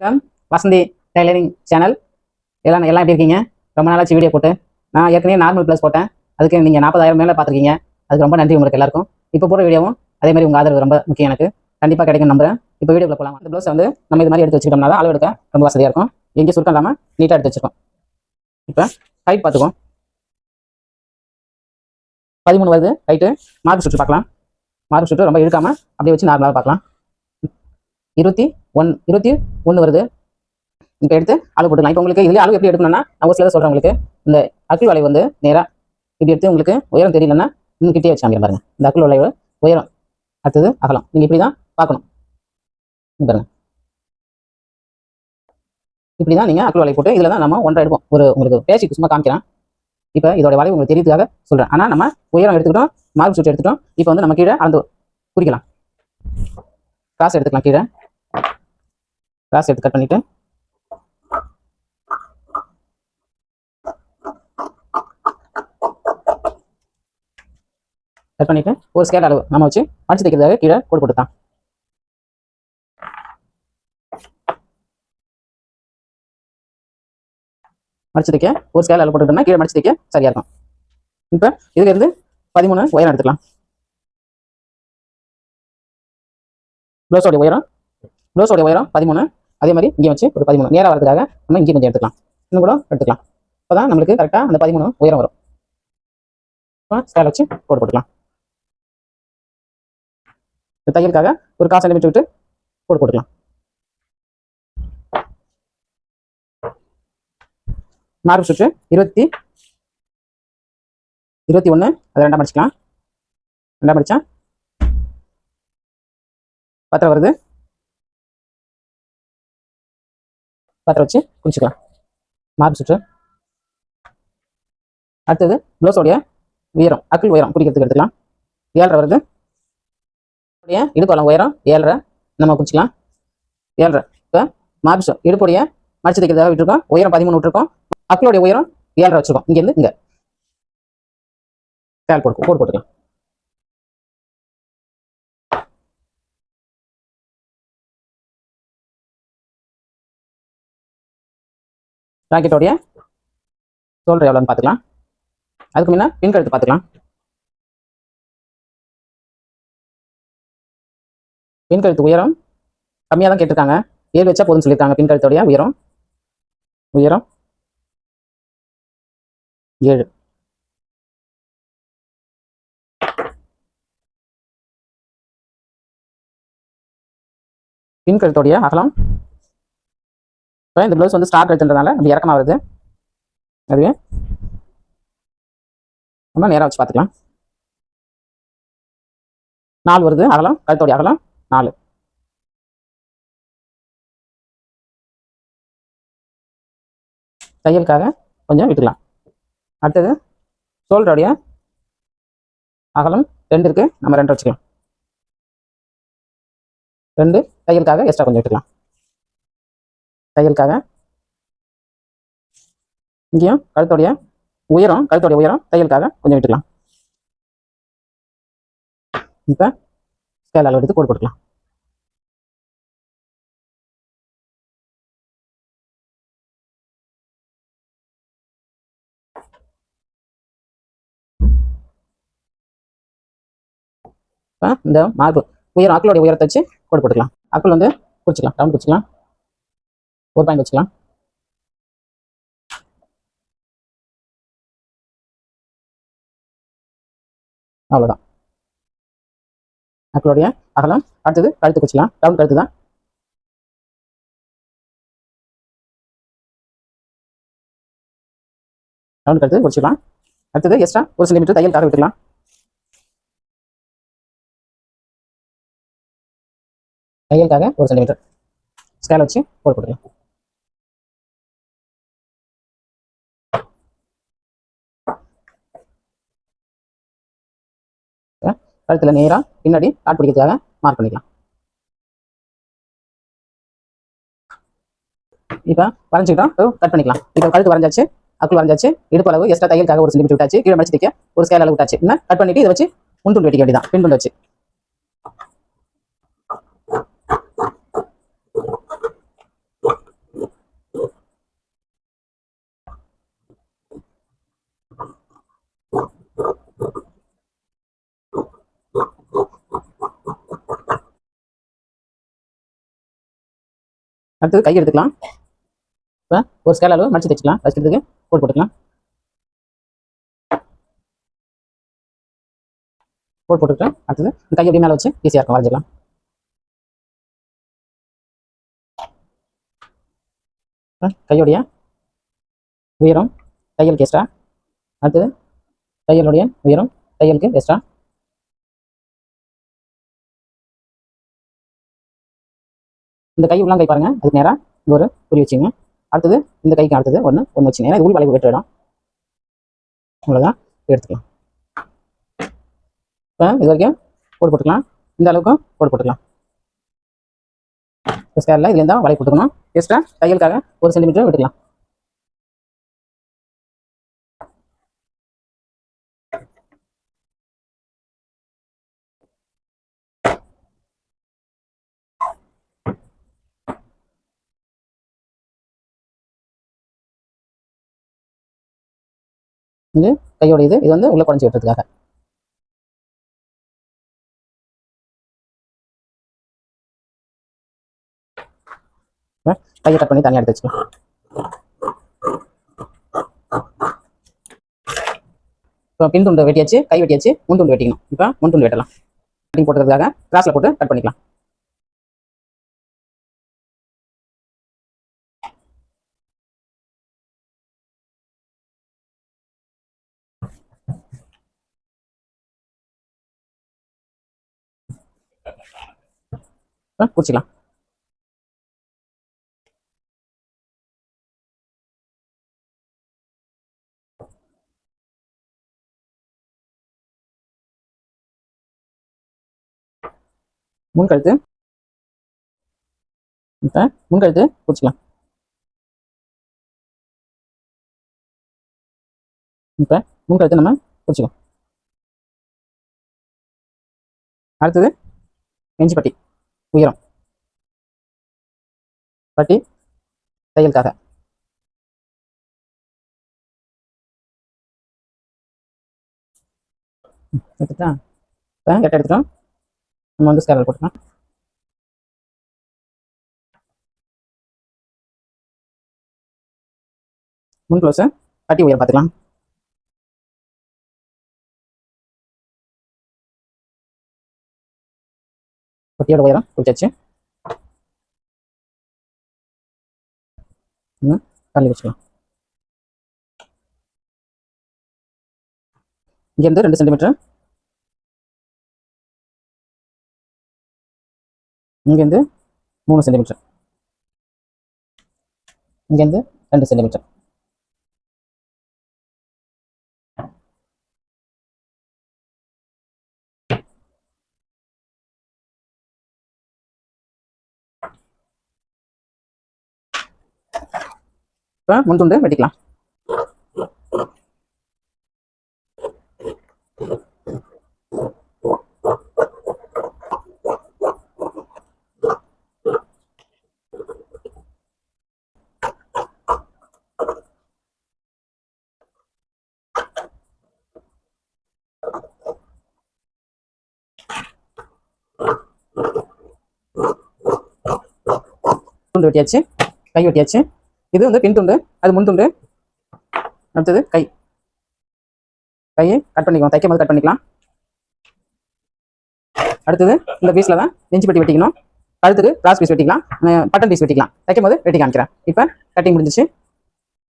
வணக்கம். Vasanthi tailoring channel. எல்லாம் எப்படி இருக்கீங்க? ரொம்ப நாளாச்சு வீடியோ போட்டு. நான் ஏற்கனவே நார்மல் ப்ளஸ் போட்டேன். அதுக்கு நீங்கள் 40,000 மேலே பார்த்துருக்கீங்க. அதுக்கு ரொம்ப நன்றி உங்களுக்கு எல்லாருக்கும். இப்போ போகிற வீடியோவும் அதே மாதிரி உங்கள் ஆதரவு ரொம்ப முக்கியம். எனக்கு கண்டிப்பாக கிடைக்கும் நம்புறேன். இப்போ வீடியோக்குள்ள போகலாம். அந்த ப்ளவுஸ் வந்து நம்ம இது மாதிரி எடுத்து வச்சுக்கிட்டோம்னா தான் அளவு எடுக்க ரொம்ப வசதியாக இருக்கும். எங்கேயும் சுருக்கம் இல்லாமல் நீட்டாக எடுத்து வச்சுருக்கோம். இப்போ ஹைட் பார்த்துக்கோம். 13 வருது ஹைட்டு. மார்க் சுற்று பார்க்கலாம். மார்க் சுற்று ரொம்ப இழுக்காமல் அப்படியே வச்சு நார்மலாக பார்க்கலாம். 21 வருது. இப்போ எடுத்து அளவு போட்டுக்கலாம். இப்போ உங்களுக்கு இதில் அளவு எப்படி எடுக்கணும்னா நான் ஒரு சிலர் சொல்கிறேன். உங்களுக்கு இந்த அக்குள் வளைவு வந்து நேராக இப்படி எடுத்து உங்களுக்கு உயரம் தெரியலன்னா இன்னும் கிட்டே வச்சு பாருங்க. இந்த அக்குள் வளைவு உயரம் அடுத்தது அகலம் நீங்கள் இப்படி தான் பார்க்கணும். பாருங்க, இப்படி தான் நீங்கள் அக்குள் வளைவு போட்டு இதில் தான் நம்ம ஒன்றை எடுப்போம். உங்களுக்கு பேசிக்கு சும்மா காமிக்கிறேன். இப்போ இதோட வளைவு உங்களுக்கு தெரியறதுக்காக சொல்கிறேன். ஆனால் நம்ம உயரம் எடுத்துக்கிட்டோம், மார்க் சுட்டு எடுத்துட்டோம். இப்போ வந்து நம்ம கீழே அளந்து குறிக்கலாம். கிராஸ் எடுத்துக்கலாம். கீழே கிராஸ் எடுத்து கட் பண்ணிவிட்டு ஒரு ஸ்கேல் அளவு நம்ம வச்சு மடிச்சு தைக்கிறதுக்காக கீழே கோடு போட்டுதான். மடிச்சு தைக்க ஒரு ஸ்கேல் அளவு போட்டுட்டோம்னா கீழே மடிச்சு தைக்க சரியா இருக்கும். இப்போ இதுல இருந்து 13 உயரம் எடுத்துக்கலாம். ப்ளவுஸோடைய உயரம் 13. அதே மாதிரி இங்கே வச்சு ஒரு 13 நேராக வரதுக்காக நம்ம இங்கே கொஞ்சம் எடுத்துக்கலாம். இன்னும் கூட எடுத்துக்கலாம். அப்போதான் நம்மளுக்கு கரெக்டாக அந்த 13 உயரம் வரும். ஸ்கேல் வச்சு கோடு போட்டுக்கலாம். தையலுக்காக ஒரு 1/4 சென்டிமீட்டர் விட்டு கோடு போட்டுக்கலாம். மார்க் சுற்று 21 அதை 2 மடிச்சுக்கலாம். 2 மடிச்சா 10 வருது. 10 வச்சு குறிச்சுக்கலாம். மார்க் சுற்று. அடுத்தது ப்ளவுஸோடைய உயரம் அக்குள் உயரம் குறிக்கிறதுக்கு எடுத்துக்கலாம். 7.5 வருது. இடுப்பு உயரம் 7.5 நம்ம குறிச்சிக்கலாம். 7.5. இப்போ மார்க் இடுப்புடைய மடிச்சு தைக்கிறதுக்காக விட்டுருக்கோம். உயரம் 13 விட்டுருக்கோம். அக்களுடைய உயரம் 7.5 வச்சிருக்கோம். இங்கேருந்து இங்கே ஸ்கேல் கோடு போட்டுக்கலாம். ராக்கெட்டோடைய ஷோல்டர் எவ்வளோன்னு பார்த்துக்கலாம். அதுக்கு முன்ன பின் கழுத்து பார்த்துக்கலாம். பின் கழுத்து உயரம் கம்மியாக தான் கேட்டிருக்காங்க. 7 வச்சா போதும்னு சொல்லியிருக்காங்க. பின் கழுத்தோடைய உயரம் 7. பின் கழுத்தோடைய அகலம். இப்போ இந்த ப்ளவுஸ் வந்து ஸ்டார் கழுத்துன்றதுனால அப்படி இறக்கமாக வருது. அதுவே நம்ம நேராக வச்சு பார்த்துக்கலாம். 4 வருது அகலம். கழுத்தோடைய அகலம் 4. தையலுக்காக கொஞ்சம் விட்டுக்கலாம். அடுத்தது ஷோல்டருடைய அகலம் 2 இருக்கு. நம்ம 2 வச்சுக்கலாம். 2 தையலுக்காக எக்ஸ்ட்ரா கொஞ்சம் விட்டுக்கலாம். தையலுக்காக இங்கேயும் கழுத்தோடைய உயரம் தையலுக்காக கொஞ்சம் விட்டுக்கலாம். இப்போ ஸ்கேல் அளவு எடுத்து கோடு போட்டுக்கலாம். இந்த மார்பு உயரம் அக்களுடைய உயரத்தை வச்சு கோடு போட்டுக்கலாம். அக்கள் வந்து குறிச்சிக்கலாம். ரவுண்ட் குறிச்சிக்கலாம். ஒரு பாயிண்ட் வச்சுக்கலாம். அவ்வளோதான் அக்களுடைய அகலம். அடுத்தது கழுத்து குறிச்சிக்கலாம். ரவுண்ட் கழுத்து தான். ரவுண்ட் கழுத்து குறிச்சிக்கலாம். அடுத்தது எக்ஸ்ட்ரா 1 சென்டிமீட்டர் தையலுக்காக விட்டுக்கலாம். தையலுக்காக 1 சென்டிமீட்டர் ஸ்கேல் வச்சு கோடு போட்டுக்கலாம். கழுத்துல நேராக பின்னாடி காட் பிடிக்கிறதுக்காக மார்க் பண்ணிக்கலாம். இப்போ வரைஞ்சிக்கிட்டோம். கட் பண்ணிக்கலாம். இப்போ கழுத்து வரைஞ்சாச்சு, அக்குள் வரைஞ்சாச்சு, இடுப்பு அளவு எக்ஸ்ட்ரா தையலுக்காக 1 சென்டிமீட்டர் விட்டாச்சு. கீழே மடிச்சு தைக்க ஒரு ஸ்கேல் அளவு விட்டாச்சு. இன்னும் கட் பண்ணிட்டு இதை வச்சு முன்துண்டு வெட்டிக்க வேண்டியதான். பின் துண்டு வச்சு அடுத்தது கை எடுத்துக்கலாம். இப்போ ஒரு ஸ்கேல் அளவு மடிச்சு தைச்சிக்கலாம். தைக்கிறதுக்கு கோட் போட்டுக்கலாம். கோட் போட்டுட்டு அடுத்தது இந்த கை எப்படி மேலே வச்சு ஈஸியாக இருக்கும் வரைஞ்சிக்கலாம். கையோடைய உயரம் தையலுக்கு எக்ஸ்ட்ரா. அடுத்தது தையலுடைய உயரம் தையலுக்கு எக்ஸ்ட்ரா. இந்த கை உள்ளாங்கை பாருங்க, அதுக்கு நேராக இங்கே ஒரு குறி வச்சுங்க. அடுத்தது இந்த கைக்கு அடுத்தது ஒன்று வச்சுங்க. ஏன்னா இது உள் வளைவு வெற்ற இடம். அவ்வளோதான், எடுத்துக்கலாம். இப்போ இது வரைக்கும் கோடு போட்டுக்கலாம். இந்த அளவுக்கும் கோடு போட்டுக்கலாம். ஸ்கேலில் இதுலேருந்து தான் வளைவு போட்டுக்கணும். எக்ஸ்ட்ரா தையலுக்காக 1 சென்டிமீட்டர் விட்டுக்கலாம். இது கையோட இது வந்து உள்ள குறைஞ்சி விட்டுறதுக்காக. கையை கட் பண்ணி தனியாக எடுத்து வச்சுக்கலாம். இப்போ பின் துண்டு வெட்டியாச்சு, கை வெட்டியாச்சு, முன் துண்டு வெட்டிக்கணும். இப்போ முன் துண்டு வெட்டலாம். கட்டிங் போட்டுறதுக்காக கிராஸில் போட்டு கட் பண்ணிக்கலாம். குறிச்சிக்கலாம். முன்கழுத்து இப்போ முன்கழுத்து குறிச்சிக்கலாம். இப்போ முன்கழுத்து நம்ம குறிச்சிக்கலாம். அடுத்தது நெஞ்சு பட்டி உயரம் பட்டி தையலுக்காக. எடுத்துட்டா இப்போ எட்டை எடுத்துட்டோம். நம்ம வந்து ஸ்கேலர் போட்டுக்கலாம். முன் க்ளோஸு பட்டி உயரம் பார்த்துக்கலாம். பட்டியோட உயரம் குறிச்சாச்சு. தள்ளி வச்சுக்கலாம். இங்கேருந்து 2 சென்டிமீட்டர், இங்கேருந்து 3 சென்டிமீட்டர், இங்கேருந்து 2 சென்டிமீட்டர். இப்போ முன் துண்டு வெட்டிக்கலாம். துண்டு வெட்டியாச்சு, கை வெட்டியாச்சு. இது வந்து பின் துண்டு, அது முன் துண்டு. அடுத்தது கையை கட் பண்ணிக்கலாம். தைக்கும் போது கட் பண்ணிக்கலாம். அடுத்தது இந்த பீஸில் தான் நெஞ்சு பட்டி வெட்டிக்கணும். கழுத்துக்கு கிராஸ் பீஸ் வெட்டிக்கலாம், பட்டன் பீஸ் வெட்டிக்கலாம். தைக்கும் போது வெட்டி காமிக்கிறேன். இப்போ கட்டிங் முடிஞ்சிச்சு.